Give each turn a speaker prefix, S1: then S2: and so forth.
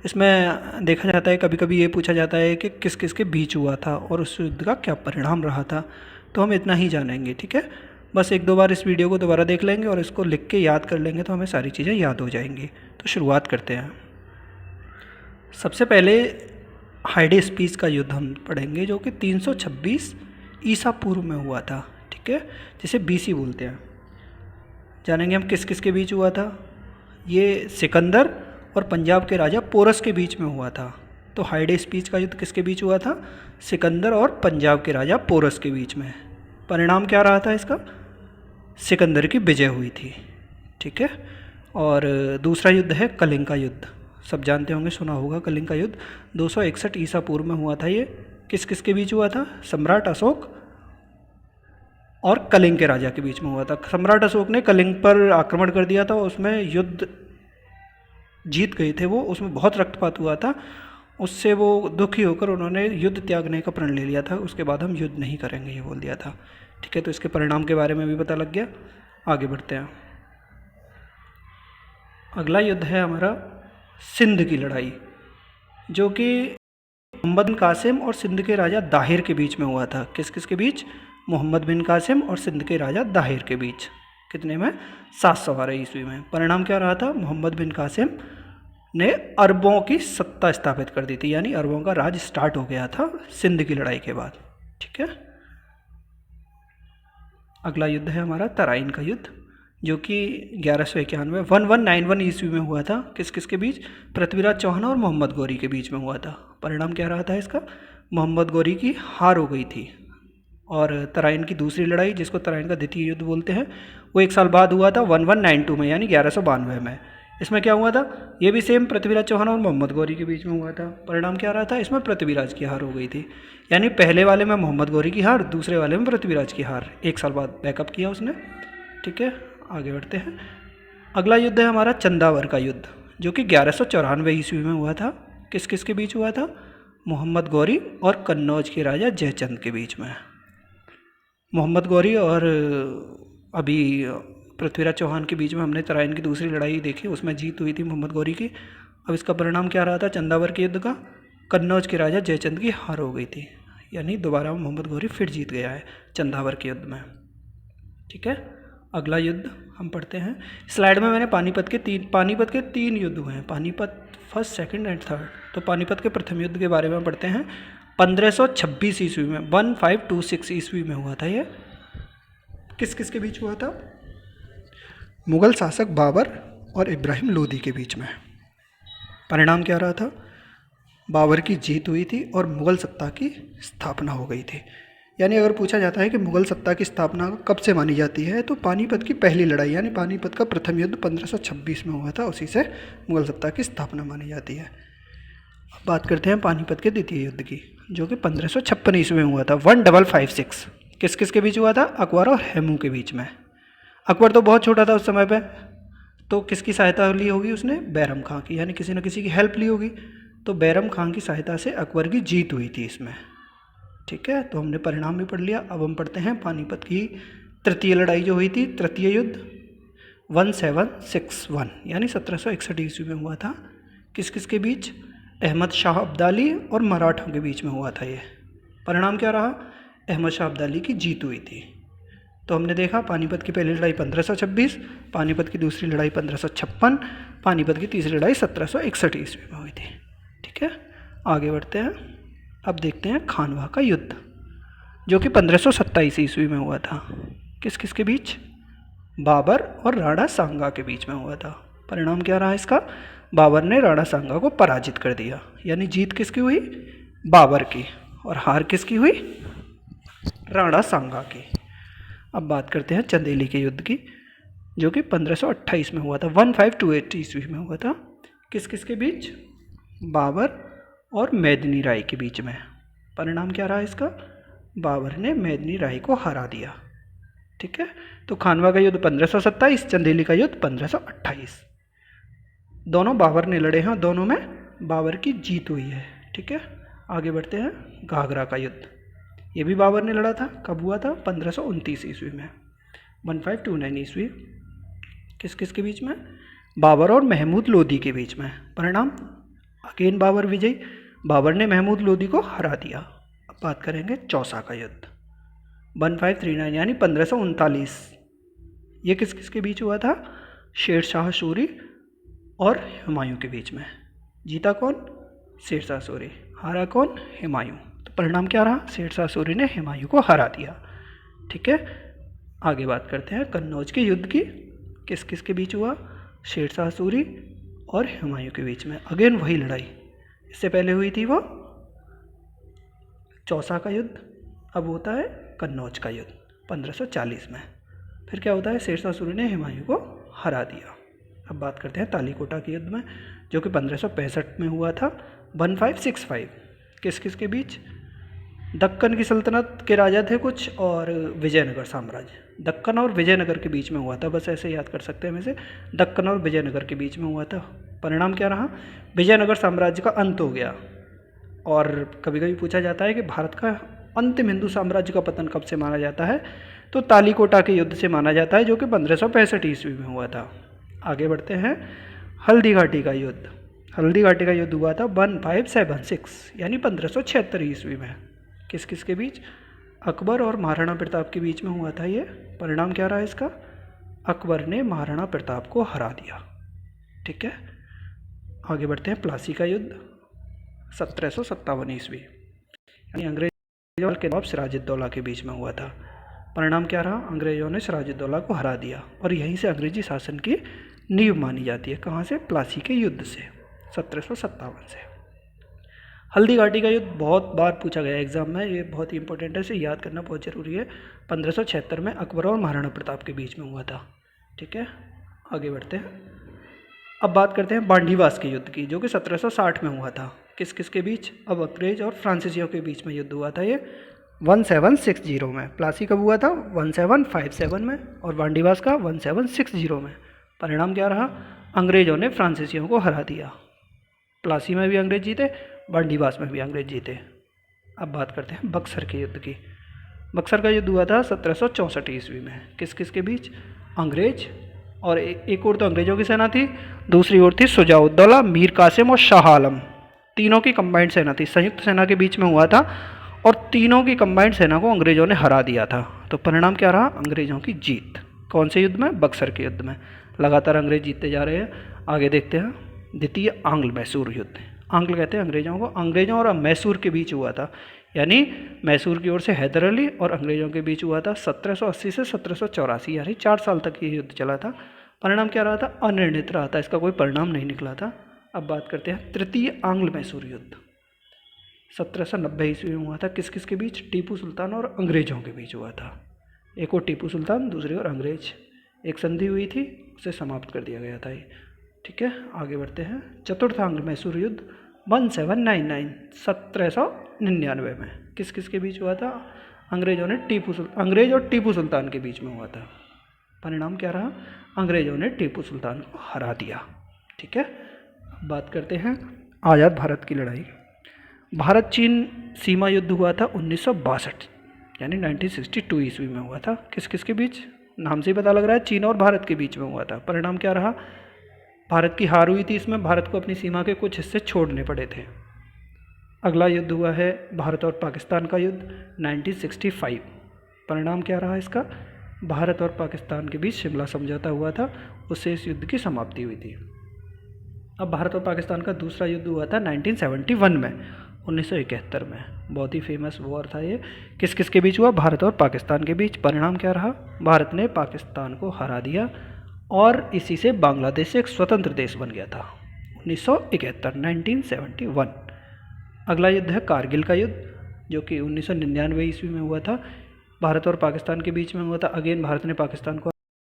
S1: इसमें देखा जाता है, कभी कभी ये पूछा जाता है कि किस किस के बीच हुआ था और उस युद्ध का क्या परिणाम रहा था। तो हम इतना ही जानेंगे, ठीक है। बस एक दो बार इस वीडियो को दोबारा देख लेंगे और इसको लिख के याद कर लेंगे तो हमें सारी चीज़ें याद हो जाएंगी। तो शुरुआत करते हैं। सबसे पहले हाइडेस्पीस का युद्ध हम पढ़ेंगे, जो कि 326 ईसा पूर्व में हुआ था, ठीक है, जिसे बीसी बोलते हैं। जानेंगे हम किस किस के बीच हुआ था। ये सिकंदर और पंजाब के राजा पोरस के बीच में हुआ था। तो हाइडेस्पीस का युद्ध किसके बीच हुआ था? सिकंदर और पंजाब के राजा पोरस के बीच में। परिणाम क्या रहा था इसका? सिकंदर की विजय हुई थी, ठीक है। और दूसरा युद्ध है कलिंग का युद्ध। सब जानते होंगे, सुना होगा कलिंग का युद्ध। 261 ईसा पूर्व में हुआ था। ये किस किस के बीच हुआ था? सम्राट अशोक और कलिंग के राजा के बीच में हुआ था। सम्राट अशोक ने कलिंग पर आक्रमण कर दिया था, उसमें युद्ध जीत गए थे वो, उसमें बहुत रक्तपात हुआ था। उससे वो दुखी होकर उन्होंने युद्ध त्यागने का प्रण ले लिया था। उसके बाद हम युद्ध नहीं करेंगे ये बोल दिया था, ठीक है। तो इसके परिणाम के बारे में भी पता लग गया। आगे बढ़ते हैं। अगला युद्ध है हमारा सिंध की लड़ाई, जो कि मोहम्मद बिन कासिम और सिंध के राजा दाहिर के बीच में हुआ था। किस किस के बीच? मोहम्मद बिन कासिम और सिंध के राजा दाहिर के बीच। कितने में? 712 ईस्वी में। परिणाम क्या रहा था? मोहम्मद बिन कासिम ने अरबों की सत्ता स्थापित कर दी थी, यानी अरबों का राज स्टार्ट हो गया था सिंध की लड़ाई के बाद, ठीक है। अगला युद्ध है हमारा तराइन का युद्ध, जो कि 1191 1191 ईस्वी में हुआ था। किस किस के बीच? पृथ्वीराज चौहान और मोहम्मद गौरी के बीच में हुआ था। परिणाम क्या रहा था इसका? मोहम्मद गौरी की हार हो गई थी। और तराइन की दूसरी लड़ाई, जिसको तराइन का द्वितीय युद्ध बोलते हैं, वो एक साल बाद हुआ था 1192 में, यानी 1192 में। इसमें क्या हुआ था? ये भी सेम पृथ्वीराज चौहान और मोहम्मद गौरी के बीच में हुआ था। परिणाम क्या रहा था? इसमें पृथ्वीराज की हार हो गई थी, यानी पहले वाले में मोहम्मद गौरी की हार, दूसरे वाले में पृथ्वीराज की हार। एक साल बाद बैकअप किया उसने, ठीक है। आगे बढ़ते हैं। अगला युद्ध है हमारा चंदावर का युद्ध, जो कि 1194 ईस्वी में हुआ था। किस किस के बीच हुआ था? मोहम्मद गौरी और कन्नौज के राजा जयचंद के बीच में। मोहम्मद गौरी और अभी पृथ्वीराज चौहान के बीच में हमने तराइन की दूसरी लड़ाई देखी, उसमें जीत हुई थी मोहम्मद गौरी की। अब इसका परिणाम क्या रहा था चंदावर के युद्ध का? कन्नौज के राजा जयचंद की हार हो गई थी, यानी दोबारा मोहम्मद गौरी फिर जीत गया है चंदावर के युद्ध में, ठीक है। अगला युद्ध हम पढ़ते हैं। स्लाइड में मैंने पानीपत के तीन युद्ध हुए हैं, Panipat first, second and third. तो पानीपत के प्रथम युद्ध के बारे में पढ़ते हैं। 1526 ईस्वी में, 1526 ईस्वी में हुआ था ये। किस किस के बीच हुआ था? मुग़ल शासक बाबर और इब्राहिम लोदी के बीच में। परिणाम क्या रहा था? बाबर की जीत हुई थी और मुग़ल सत्ता की स्थापना हो गई थी। यानी अगर पूछा जाता है कि मुग़ल सत्ता की स्थापना कब से मानी जाती है, तो पानीपत की पहली लड़ाई, यानी पानीपत का प्रथम युद्ध 1526 में हुआ था, उसी से मुग़ल सत्ता की स्थापना मानी जाती है। अब बात करते हैं पानीपत के द्वितीय युद्ध की, जो कि 1556 ईस्वी में हुआ था। 1556 किस किस के बीच हुआ था? अकबर और हैमू के बीच में। अकबर तो बहुत छोटा था उस समय पे, तो किसकी सहायता ली होगी उसने? बैरम खां की, यानी किसी न किसी की हेल्प ली होगी। तो बैरम खां की सहायता से अकबर की जीत हुई थी इसमें, ठीक है। तो हमने परिणाम भी पढ़ लिया। अब हम पढ़ते हैं पानीपत की तृतीय लड़ाई जो हुई थी, तृतीय युद्ध 1761, यानी 1761 ईस्वी में हुआ था। किस किस के बीच? अहमद शाह अब्दाली और मराठों के बीच में हुआ था ये। परिणाम क्या रहा? अहमद शाह अब्दाली की जीत हुई थी। तो हमने देखा पानीपत की पहली लड़ाई 1526, पानीपत की दूसरी लड़ाई 1556, पानीपत की तीसरी लड़ाई 1761 ईस्वी में हुई थी, ठीक है। आगे बढ़ते हैं। अब देखते हैं खानवा का युद्ध, जो कि 1527 ईस्वी में हुआ था। किस किस के बीच? बाबर और राणा सांगा के बीच में हुआ था। परिणाम क्या रहा इसका? बाबर ने राणा सांगा को पराजित कर दिया, यानी जीत किसकी हुई? बाबर की, और हार किसकी हुई? राणा सांगा की। अब बात करते हैं चंदेली के युद्ध की, जो कि 1528 में हुआ था, 1528 ईस्वी में हुआ था। किस किस के बीच? बाबर और मेदिनी राय के बीच में। परिणाम क्या रहा इसका? बाबर ने मेदिनी राय को हरा दिया, ठीक है। तो खानवा का युद्ध 1527, चंदेली का युद्ध 1528। दोनों बाबर ने लड़े हैं, दोनों में बाबर की जीत हुई है, ठीक है। आगे बढ़ते हैं। घाघरा का युद्ध, ये भी बाबर ने लड़ा था। कब हुआ था? 1529 ईस्वी में, 1529 ईस्वी। किस किस के बीच में? बाबर और महमूद लोदी के बीच में। परिणाम? अगेन बाबर विजयी, बाबर ने महमूद लोदी को हरा दिया। अब बात करेंगे चौसा का युद्ध 1539 यानी 1539। ये किस किस के बीच हुआ था? शेर शाह सूरी और हुमायूं के बीच में। जीता कौन? शेर शाह सूरी। हारा कौन? हुमायूं। तो परिणाम क्या रहा? शेर शाह सूरी ने हुमायूं को हरा दिया। ठीक है, आगे बात करते हैं कन्नौज के युद्ध की। किस किस के बीच हुआ? शेर शाह सूरी और हुमायूं के बीच में। अगेन वही लड़ाई, इससे पहले हुई थी वो चौसा का युद्ध, अब होता है कन्नौज का युद्ध 1540 में। फिर क्या होता है? शेर शाह सूरी ने हुमायूं को हरा दिया। अब बात करते हैं तालीकोटा के युद्ध में, जो कि 1565 में हुआ था 1565। किस किस के बीच? दक्कन की सल्तनत के राजा थे कुछ और विजयनगर साम्राज्य। दक्कन और विजयनगर के बीच में हुआ था, बस ऐसे याद कर सकते हैं वैसे, दक्कन और विजयनगर के बीच में हुआ था। परिणाम क्या रहा? विजयनगर साम्राज्य का अंत हो गया। और कभी कभी पूछा जाता है कि भारत का अंतिम हिंदू साम्राज्य का पतन कब से माना जाता है, तो तालीकोटा के युद्ध से माना जाता है, जो कि 1565 ईस्वी में हुआ था। आगे बढ़ते हैं हल्दी घाटी का युद्ध। हल्दी घाटी का युद्ध हुआ था 1576 यानी 1576 ईस्वी में। किस किस के बीच? अकबर और महाराणा प्रताप के बीच में हुआ था ये। परिणाम क्या रहा इसका? अकबर ने महाराणा प्रताप को हरा दिया। ठीक है, आगे बढ़ते हैं प्लासी का युद्ध 1757 ईस्वी यानी अंग्रेजों के नवाब सिराजुद्दौला के बीच में हुआ था। परिणाम क्या रहा? अंग्रेजों ने सिराजुद्दौला को हरा दिया और यहीं से अंग्रेजी शासन की नींव मानी जाती है। कहाँ से? प्लासी के युद्ध से, 1757 से। हल्दी घाटी का युद्ध बहुत बार पूछा गया एग्जाम में, ये बहुत ही इंपॉर्टेंट है, इसे याद करना बहुत ज़रूरी है। 1576 में अकबर और महाराणा प्रताप के बीच में हुआ था। ठीक है, आगे बढ़ते हैं। अब बात करते हैं बांडीवास के युद्ध की, जो कि 1760 में हुआ था। किस किस के बीच? अब अंग्रेज और फ्रांसीसियों के बीच में युद्ध हुआ था ये 1760 में। प्लासी कब हुआ था? 1757 में और बांडीवास का 1760 में। परिणाम क्या रहा? अंग्रेजों ने फ्रांसीसियों को हरा दिया। प्लासी में भी अंग्रेज जीते, बांडीवास में भी अंग्रेज जीते। अब बात करते हैं बक्सर के युद्ध की। बक्सर का युद्ध हुआ था 1764 ईस्वी में। किस किस के बीच? अंग्रेज और एक और तो अंग्रेजों की सेना थी, दूसरी ओर थी शुजाउद्दौला, मीर कासिम और शाह आलम। तीनों की कंबाइंड सेना थी, संयुक्त सेना के बीच में हुआ था और तीनों की कंबाइंड सेना को अंग्रेजों ने हरा दिया था। तो परिणाम क्या रहा? अंग्रेजों की जीत। कौन से युद्ध में? बक्सर के युद्ध में। लगातार अंग्रेज जीतते जा रहे हैं। आगे देखते हैं द्वितीय आंग्ल मैसूर युद्ध। आंग्ल कहते हैं अंग्रेजों को, अंग्रेजों और मैसूर के बीच हुआ था, यानी मैसूर की ओर से हैदर अली और अंग्रेजों के बीच हुआ था 1780 से 1784, यानी 4 साल तक ये युद्ध चला था। परिणाम क्या रहा था? अनिर्णित रहा था, इसका कोई परिणाम नहीं निकला था। अब बात करते हैं तृतीय आंग्ल मैसूर युद्ध 1790 ईस्वी में हुआ था। किस किस के बीच? टीपू सुल्तान और अंग्रेजों के बीच हुआ था। एक और टीपू सुल्तान, दूसरी ओर अंग्रेज। एक संधि हुई थी, उसे समाप्त कर दिया गया था ये। ठीक है, आगे बढ़ते हैं चतुर्थ आंग्ल मैसूर युद्ध 1799 1799 में। किस किस के बीच हुआ था? अंग्रेज और टीपू सुल्तान के बीच में हुआ था। परिणाम क्या रहा? अंग्रेजों ने टीपू सुल्तान को हरा दिया। ठीक है, अब बात करते हैं आज़ाद भारत की लड़ाई। भारत चीन सीमा युद्ध हुआ था 1962 यानी 1962 ईस्वी में हुआ था। किस किस के बीच? नाम से ही पता लग रहा है, चीन और भारत के बीच में हुआ था। परिणाम क्या रहा? भारत की हार हुई थी इसमें, भारत को अपनी सीमा के कुछ हिस्से छोड़ने पड़े थे। अगला युद्ध हुआ है भारत और पाकिस्तान का युद्ध 1965। परिणाम क्या रहा इसका? भारत और पाकिस्तान के बीच शिमला समझौता हुआ था, उससे इस युद्ध की समाप्ति हुई थी। अब भारत और पाकिस्तान का दूसरा युद्ध हुआ था 1971 में, 1971 में। बहुत ही फेमस वॉर था ये। किस किस के बीच हुआ? भारत और पाकिस्तान के बीच। परिणाम क्या रहा? भारत ने पाकिस्तान को हरा दिया और इसी से बांग्लादेश एक स्वतंत्र देश बन गया था 1971। अगला युद्ध है कारगिल का युद्ध, जो कि 1999 ईस्वी में हुआ था। भारत और पाकिस्तान के बीच में हुआ था। अगेन भारत ने पाकिस्तान को